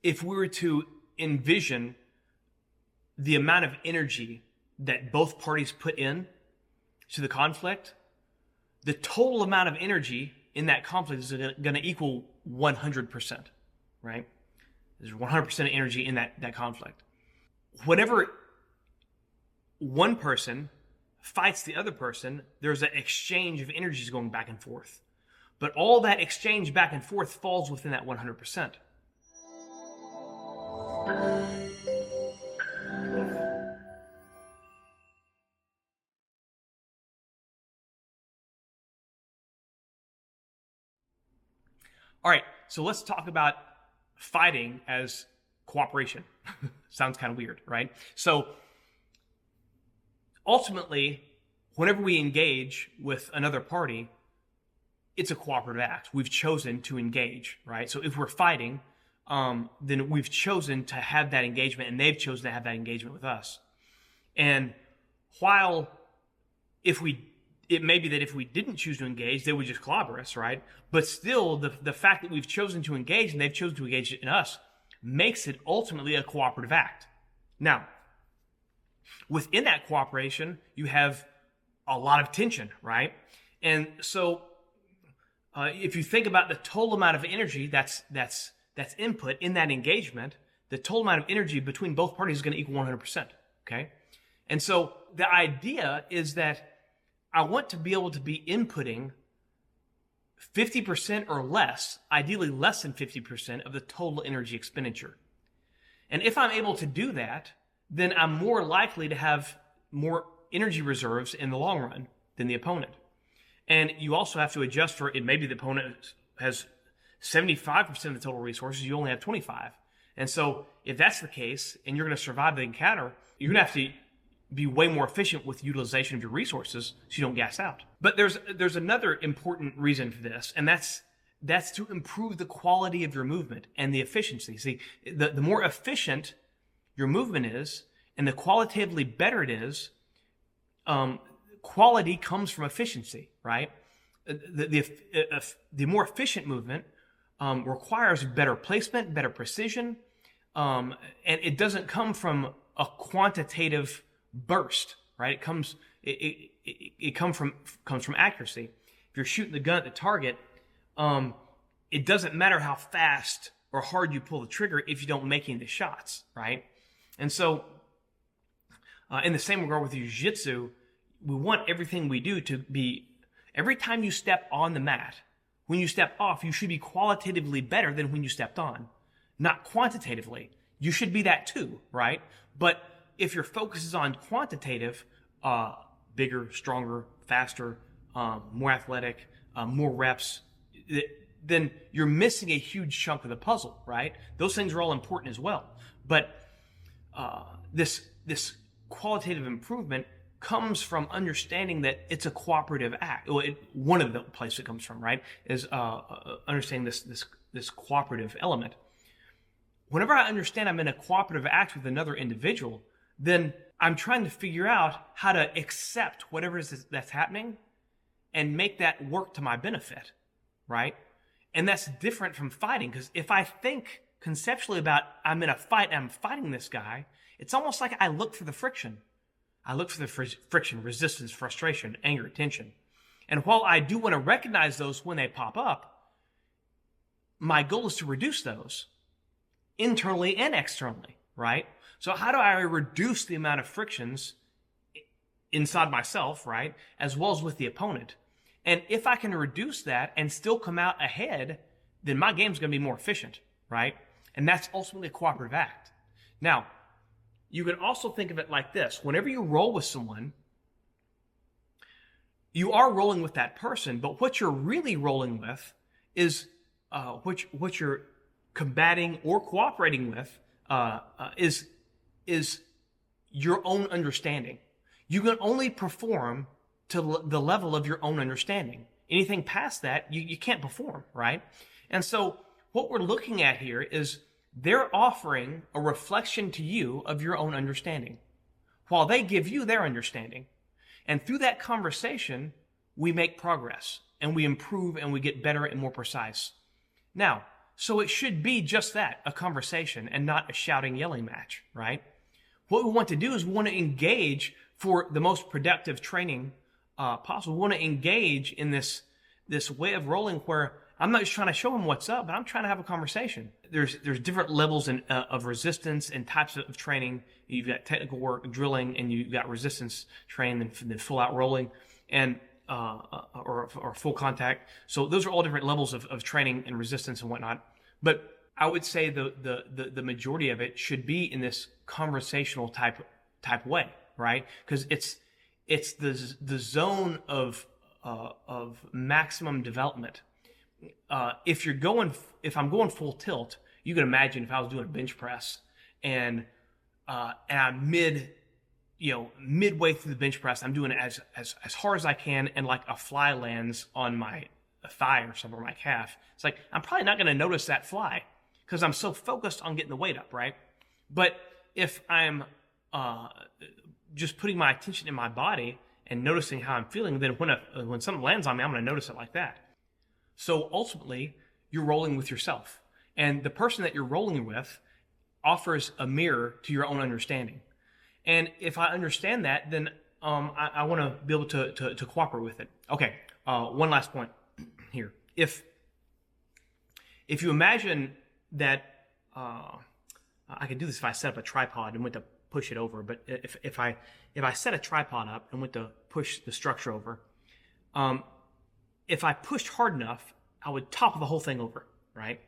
if we were to envision the amount of energy that both parties put in to the conflict, the total amount of energy in that conflict is going to equal 100%, right? There's 100% energy in that conflict. Whenever one person fights the other person, there's an exchange of energies going back and forth. But all that exchange back and forth falls within that 100%. All right, so let's talk about fighting as cooperation. Sounds kind of weird, right? So ultimately, whenever we engage with another party, it's a cooperative act. We've chosen to engage, right? So if we're fighting, then we've chosen to have that engagement, and they've chosen to have that engagement with us. And while it may be that if we didn't choose to engage, they would just clobber us, right? But still, the fact that we've chosen to engage and they've chosen to engage in us makes it ultimately a cooperative act. Now, within that cooperation, you have a lot of tension, right? And so if you think about the total amount of energy that's input in that engagement, the total amount of energy between both parties is going to equal 100%, okay? And so the idea is that I want to be able to be inputting 50% or less, ideally less than 50% of the total energy expenditure. And if I'm able to do that, then I'm more likely to have more energy reserves in the long run than the opponent. And you also have to adjust for it. Maybe the opponent has 75% of the total resources, you only have 25. And so if that's the case and you're going to survive the encounter, you're going to have to be way more efficient with utilization of your resources so you don't gas out. But there's another important reason for this, and that's to improve the quality of your movement and the efficiency. See, the more efficient your movement is and the qualitatively better it is, quality comes from efficiency, right? The more efficient movement requires better placement, better precision, and it doesn't come from a quantitative burst, right? It comes from accuracy. If you're shooting the gun at the target, it doesn't matter how fast or hard you pull the trigger if you don't make any of the shots, right? And so, in the same regard with jiu-jitsu, we want everything we do to be, every time you step on the mat, when you step off, you should be qualitatively better than when you stepped on, not quantitatively. You should be that too, right? But if your focus is on quantitative, bigger, stronger, faster, more athletic, more reps, then you're missing a huge chunk of the puzzle, right? Those things are all important as well. But this qualitative improvement comes from understanding that it's a cooperative act. Well, one of the places it comes from, right, is understanding this cooperative element. Whenever I understand I'm in a cooperative act with another individual, then I'm trying to figure out how to accept whatever it is that's happening and make that work to my benefit, right? And that's different from fighting, because if I think conceptually about I'm in a fight and I'm fighting this guy, it's almost like I look for the friction. I look for the friction, resistance, frustration, anger, tension. And while I do want to recognize those when they pop up, my goal is to reduce those internally and externally, right? So how do I reduce the amount of frictions inside myself, right, as well as with the opponent? And if I can reduce that and still come out ahead, then my game's going to be more efficient, right? And that's ultimately a cooperative act. Now, you can also think of it like this. Whenever you roll with someone, you are rolling with that person, but what you're really rolling with is what you're combating or cooperating with is your own understanding. You can only perform to the level of your own understanding. Anything past that, you can't perform, right? And so what we're looking at here is they're offering a reflection to you of your own understanding while they give you their understanding. And through that conversation, we make progress and we improve and we get better and more precise. Now, So it should be just that, a conversation, and not a shouting, yelling match, right? What we want to do is we want to engage for the most productive training possible. We want to engage in this way of rolling where I'm not just trying to show him what's up, but I'm trying to have a conversation. There's different levels of resistance and types of training. You've got technical work, drilling, and you've got resistance training, then full out rolling, and or full contact. So those are all different levels of training and resistance and whatnot. But I would say the majority of it should be in this conversational type way, right? Because it's the zone of maximum development. If I'm going full tilt, you can imagine if I was doing a bench press and I'm midway through the bench press, I'm doing it as hard as I can, and like a fly lands on my thigh or something, or my calf. It's like, I'm probably not going to notice that fly because I'm so focused on getting the weight up, right? But if I'm just putting my attention in my body and noticing how I'm feeling, then when something lands on me, I'm going to notice it like that. So ultimately, you're rolling with yourself. And the person that you're rolling with offers a mirror to your own understanding. And if I understand that, then I want to be able to cooperate with it. Okay, one last point here. If you imagine that, I could do this if I set up a tripod and went to push it over, but if I set a tripod up and went to push the structure over, if I pushed hard enough, I would topple the whole thing over, right?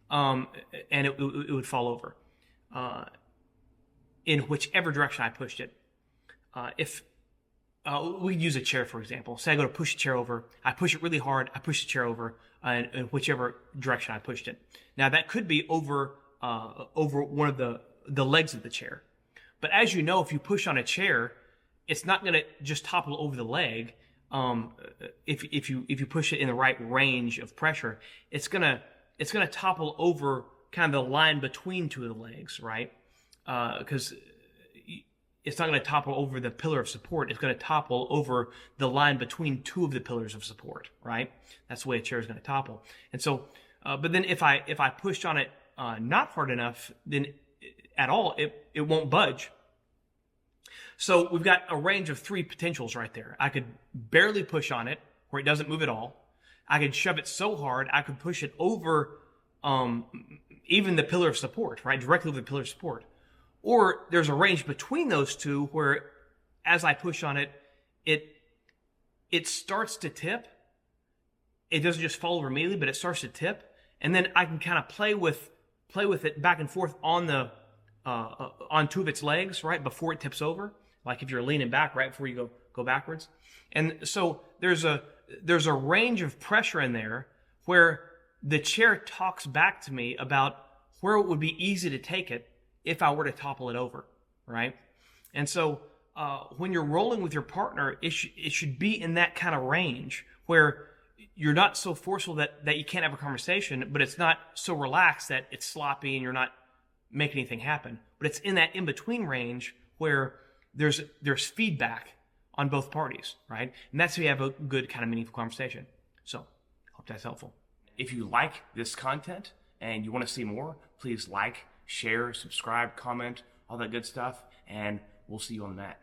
And it would fall over in whichever direction I pushed it. If we use a chair, for example. Say I go to push a chair over, I push it really hard, I push the chair over in whichever direction I pushed it. Now that could be over one of the legs of the chair. But as you know, if you push on a chair, it's not going to just topple over the leg. If you push it in the right range of pressure, it's gonna topple over kind of the line between two of the legs, right? Because it's not going to topple over the pillar of support. It's going to topple over the line between two of the pillars of support, right? That's the way a chair is going to topple. And so, but then if I pushed on it not hard enough, then at all, it won't budge. So we've got a range of three potentials right there. I could barely push on it where it doesn't move at all. I could shove it so hard I could push it over even the pillar of support, right? Directly over the pillar of support. Or there's a range between those two where as I push on it, it starts to tip. It doesn't just fall over immediately, but it starts to tip. And then I can kind of play with it back and forth on two of its legs, right, before it tips over. Like if you're leaning back right before you go backwards. And so there's a range of pressure in there where the chair talks back to me about where it would be easy to take it if I were to topple it over, right? And so when you're rolling with your partner, it should be in that kind of range where you're not so forceful that you can't have a conversation, but it's not so relaxed that it's sloppy and you're not making anything happen. But it's in that in-between range where there's feedback on both parties, right? And that's how you have a good kind of meaningful conversation. So, hope that's helpful. If you like this content and you want to see more, please like, share, subscribe, comment, all that good stuff, and we'll see you on the mat.